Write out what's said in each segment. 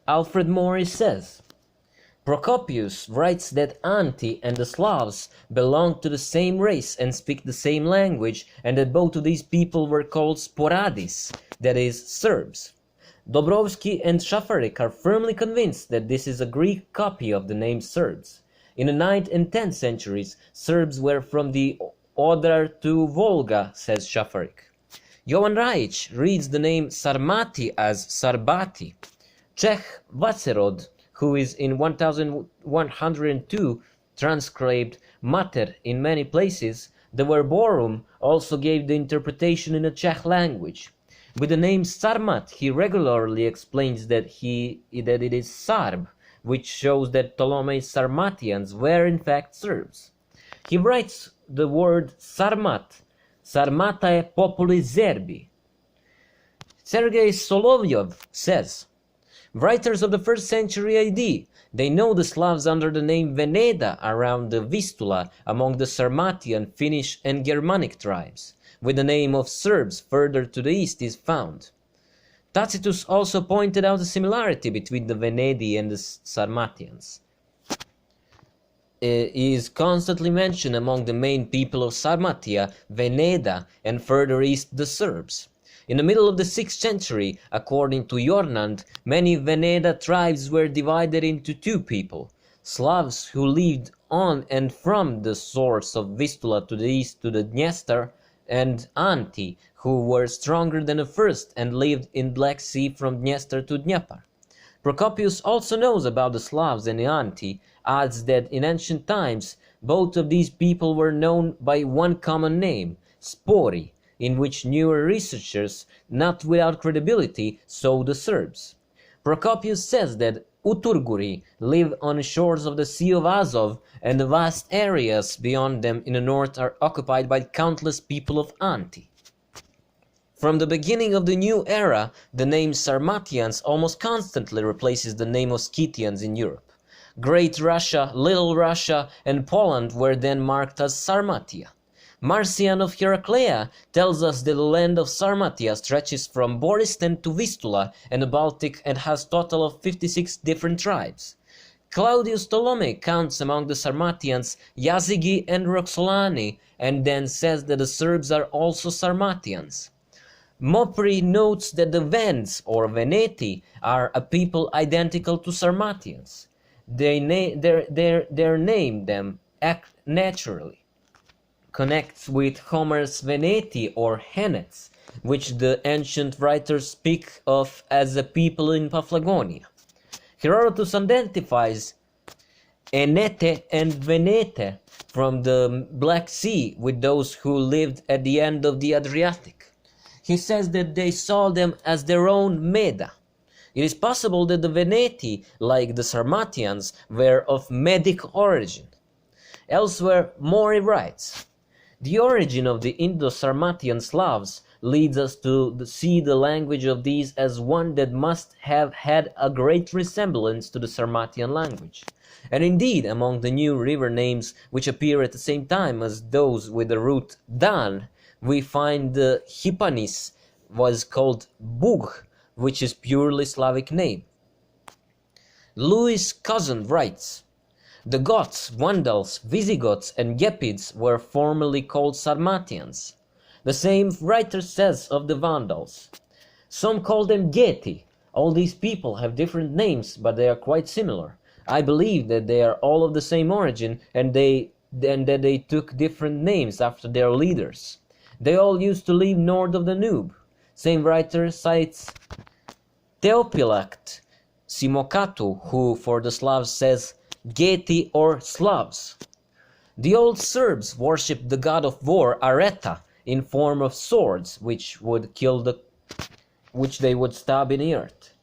Alfred Morris says, Procopius writes that Anti and the Slavs belonged to the same race and speak the same language, and that both of these people were called Sporadis, that is, Serbs. Dobrovsky and Shafarik are firmly convinced that this is a Greek copy of the name Serbs. In the 9th and 10th centuries, Serbs were from the Odar to Volga, says Shafarik. Jovan reads the name Sarmati as Sarbati. Czech Vacerod, who is in 1102 transcribed Mater in many places, the Verborum also gave the interpretation in the Czech language. With the name Sarmat, he regularly explains that it is Sarb, which shows that Ptolemy's Sarmatians were in fact Serbs. He writes the word Sarmat, Sarmatae populi Serbi. Sergei Solovyov says, writers of the 1st century AD, they know the Slavs under the name Veneda around the Vistula among the Sarmatian, Finnish and Germanic tribes, with the name of Serbs further to the east is found. Tacitus also pointed out a similarity between the Venedi and the Sarmatians. He is constantly mentioned among the main people of Sarmatia, Veneda, and further east the Serbs. In the middle of the 6th century, according to Jornand, many Veneda tribes were divided into two people, Slavs who lived on and from the source of Vistula to the east to the Dniester, and Anti, who were stronger than the first and lived in Black Sea from Dniester to Dnieper. Procopius also knows about the Slavs and the Anti, adds that in ancient times both of these people were known by one common name, Spori, in which newer researchers, not without credibility, saw the Serbs. Procopius says that Uturguri live on the shores of the Sea of Azov, and the vast areas beyond them in the north are occupied by countless people of Anti. From the beginning of the new era, the name Sarmatians almost constantly replaces the name of Scythians in Europe. Great Russia, Little Russia, and Poland were then marked as Sarmatia. Marcian of Heraclea tells us that the land of Sarmatia stretches from Boristan to Vistula and the Baltic and has a total of 56 different tribes. Claudius Ptolemy counts among the Sarmatians Yazigi and Roxolani, and then says that the Serbs are also Sarmatians. Mopri notes that the Vends or Veneti are a people identical to Sarmatians. Their name them act naturally connects with Homer's Veneti or Hennets, which the ancient writers speak of as a people in Paphlagonia. Herodotus identifies Enete and Venete from the Black Sea with those who lived at the end of the Adriatic. He says that they saw them as their own Meda. It is possible that the Veneti, like the Sarmatians, were of Medic origin. Elsewhere, Mori writes, the origin of the Indo-Sarmatian Slavs leads us to see the language of these as one that must have had a great resemblance to the Sarmatian language. And indeed, among the new river names which appear at the same time as those with the root Dan, we find the Hypanis was called Bug, which is purely Slavic name. Louis Cousin writes, the Goths, Vandals, Visigoths and Gepids were formerly called Sarmatians. The same writer says of the Vandals. Some call them Geti. All these people have different names, but they are quite similar. I believe that they are all of the same origin and that they took different names after their leaders. They all used to live north of the Danube. Same writer cites Theophylact Simokatu, who for the Slavs says Geti or Slavs. The old Serbs worshipped the god of war Areta in form of swords, which they would stab in the earth.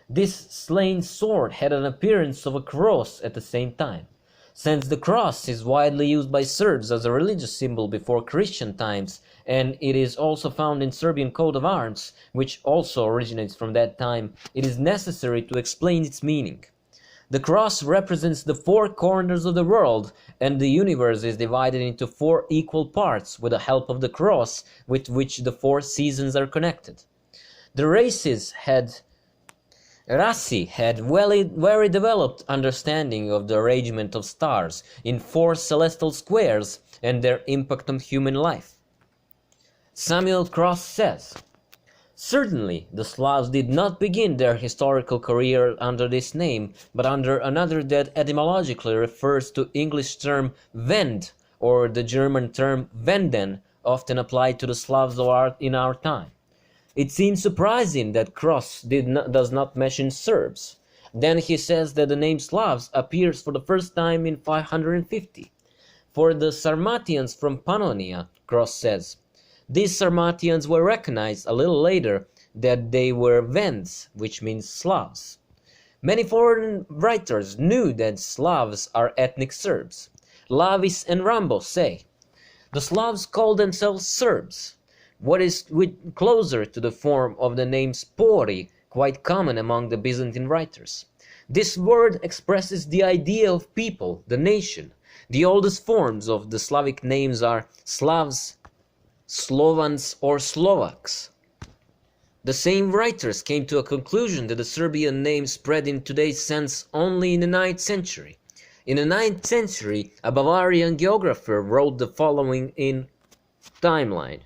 This slain sword had an appearance of a cross at the same time. Since the cross is widely used by Serbs as a religious symbol before Christian times, and it is also found in Serbian coat of arms, which also originates from that time, it is necessary to explain its meaning. The cross represents the four corners of the world, and the universe is divided into four equal parts with the help of the cross with which the four seasons are connected. The races had Rassi had very developed understanding of the arrangement of stars in 4 celestial squares and their impact on human life. Samuel Cross says, "Certainly, the Slavs did not begin their historical career under this name, but under another that etymologically refers to English term Wend or the German term Wenden, often applied to the Slavs in our time. It seems surprising that Cross does not mention Serbs. Then he says that the name Slavs appears for the first time in 550. For the Sarmatians from Pannonia, Cross says, these Sarmatians were recognized a little later that they were Wends, which means Slavs. Many foreign writers knew that Slavs are ethnic Serbs. Lavis and Rambo say, the Slavs call themselves Serbs. What is closer to the form of the name Spori, quite common among the Byzantine writers. This word expresses the idea of people, the nation. The oldest forms of the Slavic names are Slavs, Slovans, or Slovaks. The same writers came to a conclusion that the Serbian name spread in today's sense only in the 9th century. In the 9th century, a Bavarian geographer wrote the following in timeline.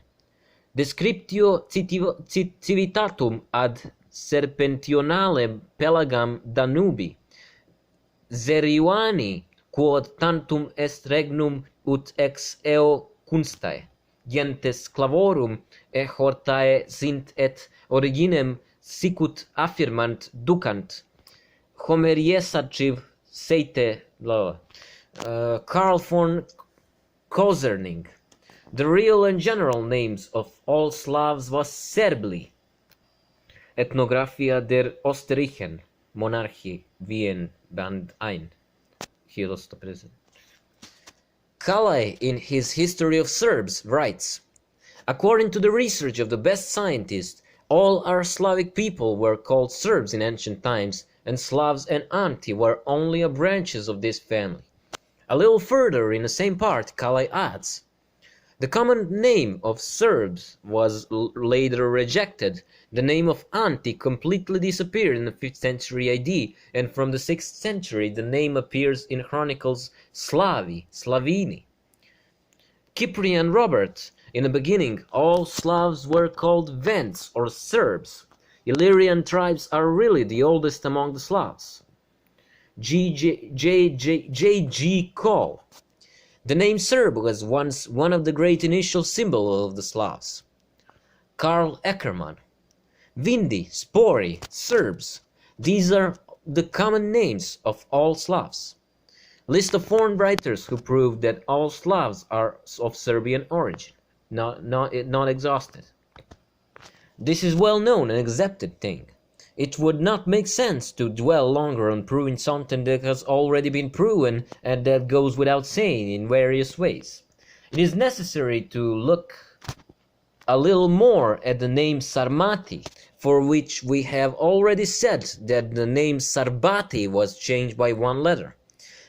Descriptio civitatum ad serpentionale pelagam Danubi, Zeriuani, quod tantum est regnum ut ex eo cunstae, gentes clavorum e hortae sint et originem sicut affirmant ducant, Homeriesaciv seite Karl von Kozerning. The real and general names of all Slavs was Serbli. Ethnographia der Österreichen, Monarchie, Wien, Band 1. Kalai, in his History of Serbs, writes, according to the research of the best scientists, all our Slavic people were called Serbs in ancient times, and Slavs and Anti were only branches of this family. A little further in the same part, Kalai adds, the common name of Serbs was later rejected. The name of Anti completely disappeared in the 5th century AD, and from the 6th century the name appears in chronicles Slavi, Slavini. Cyprian Robert, in the beginning all Slavs were called Wends or Serbs. Illyrian tribes are really the oldest among the Slavs. J.G. Cole. The name Serb was once one of the great initial symbols of the Slavs. Karl Eckermann. Vindi, Spori, Serbs. These are the common names of all Slavs. List of foreign writers who prove that all Slavs are of Serbian origin. Not exhausted. This is well known and accepted thing. It would not make sense to dwell longer on proving something that has already been proven and that goes without saying in various ways. It is necessary to look a little more at the name Sarmati, for which we have already said that the name Sarbati was changed by one letter.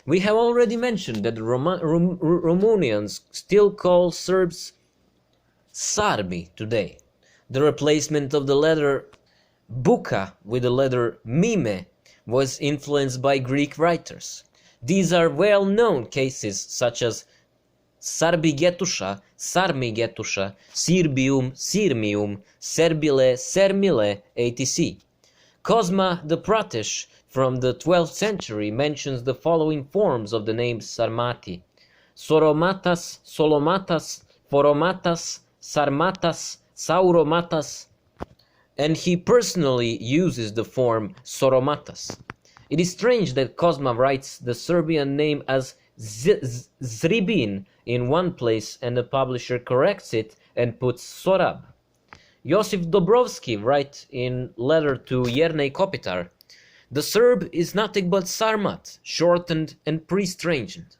We have already mentioned that the Romanians still call Serbs Sarbi today. The replacement of the letter Buka with the letter Mime was influenced by Greek writers. These are well-known cases such as Sarbigetusha, Sarmigetusha, Sirbium, Sirmium, Serbile, Sermile, etc. Cosma the Pratesh from the 12th century mentions the following forms of the name Sarmati: Soromatas, Solomatas, Foromatas, Sarmatas, Sauromatas, and he personally uses the form Soromatas. It is strange that Cosma writes the Serbian name as Zribin in one place and the publisher corrects it and puts Sorab. Josif Dobrovsky writes in letter to Jernej Kopitar, the Serb is nothing but Sarmat, shortened and pre-strengthened.